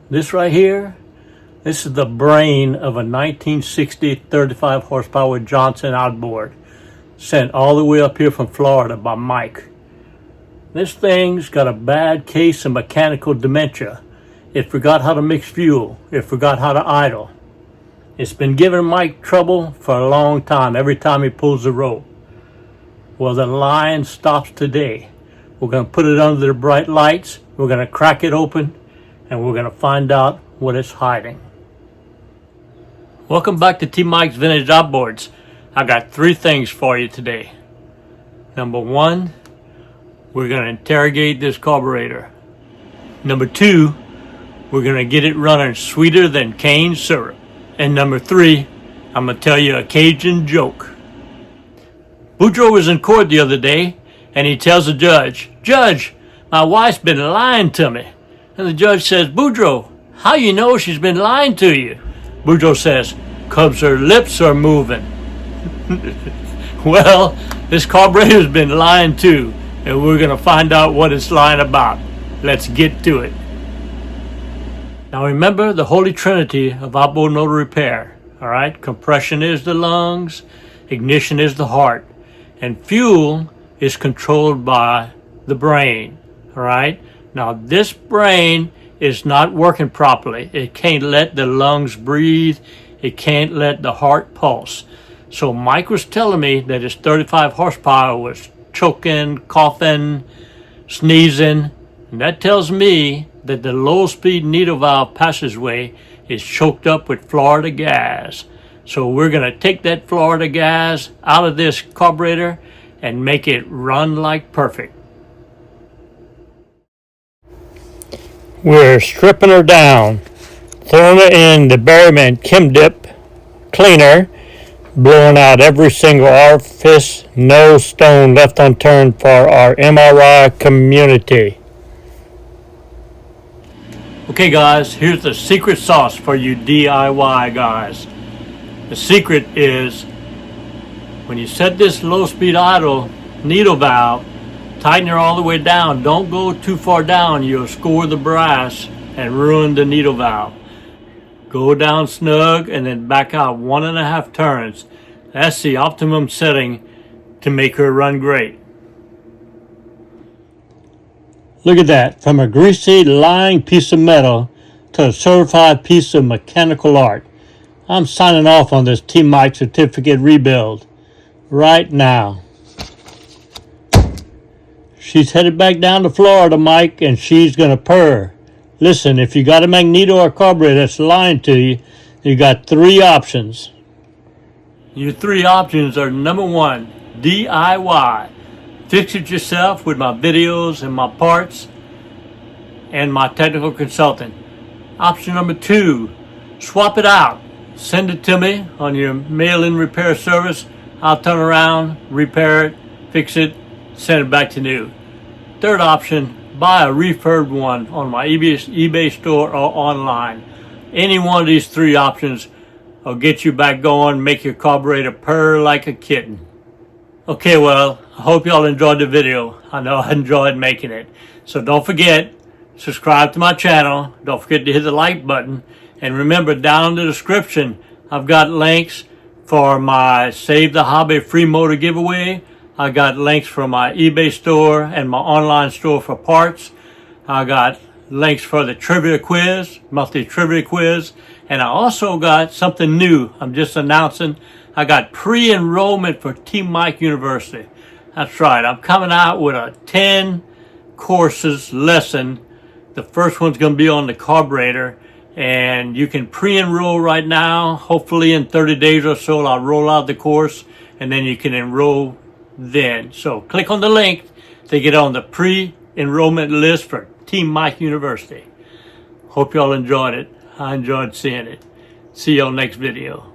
This right here, this is the brain of a 1960 35 horsepower Johnson outboard, sent all the way up here from Florida by Mike. This thing's got a bad case of mechanical dementia. It forgot how to mix fuel. It forgot how to idle. It's been giving Mike trouble for a long time, every time he pulls the rope. Well, the line stops today. We're going to put it under the bright lights. We're going to crack it open, and we're going to find out what it's hiding. Welcome back to T. Mike's Vintage Outboards. I got 3 things for you today. Number 1, we're going to interrogate this carburetor. Number 2, we're going to get it running sweeter than cane syrup. And number 3, I'm going to tell you a Cajun joke. Boudreaux was in court the other day, and he tells the judge, "Judge, my wife's been lying to me." And the judge says, "Boudreaux, how you know she's been lying to you?" Boudreaux says, "'Cause her lips are moving." Well, this carburetor's been lying too, and we're going to find out what it's lying about. Let's get to it. Now remember the holy trinity of outboard motor repair. All right, compression is the lungs, ignition is the heart, and fuel is controlled by the brain. All right, now this brain is not working properly. It can't let the lungs breathe. It can't let the heart pulse. So Mike was telling me that his 35 horsepower was choking, coughing, sneezing, and that tells me that the low-speed needle valve passageway is choked up with Florida gas. So we're going to take that Florida gas out of this carburetor and make it run like perfect. We're stripping her down, throwing her in the Berryman Chem Dip cleaner, blowing out every single orifice, no stone left unturned for our MIR community. Okay guys, here's the secret sauce for you DIY guys. The secret is when you set this low speed idle needle valve, tighten her all the way down. Don't go too far down. You'll score the brass and ruin the needle valve. Go down snug and then back out 1.5 turns. That's the optimum setting to make her run great. Look at that, from a greasy, lying piece of metal to a certified piece of mechanical art. I'm signing off on this T. Mike certificate rebuild right now. She's headed back down to Florida, Mike, and she's going to purr. Listen, if you got a magneto or carburetor that's lying to you, you got 3 options. Your 3 options are: number 1, DIY. Fix it yourself with my videos and my parts and my technical consultant. Option number 2, swap it out. Send it to me on your mail-in repair service. I'll turn around, repair it, fix it, send it back to new. Third option, buy a refurbed one on my eBay store or online. Any one of these 3 options will get you back going, make your carburetor purr like a kitten. Okay, well, I hope y'all enjoyed the video. I know I enjoyed making it. So don't forget, subscribe to my channel. Don't forget to hit the like button. And remember, down in the description, I've got links for my Save the Hobby free motor giveaway. I got links for my eBay store and my online store for parts. I got links for the trivia quiz, monthly trivia quiz. And I also got something new I'm just announcing. I got pre-enrollment for T. Mike University. That's right, I'm coming out with a 10 courses lesson. The first one's going to be on the carburetor, and you can pre-enroll right now. Hopefully in 30 days or so I'll roll out the course, and then you can enroll then. So click on the link to get on the pre-enrollment list for T. Mike University. Hope y'all enjoyed it. I enjoyed seeing it. See y'all next video.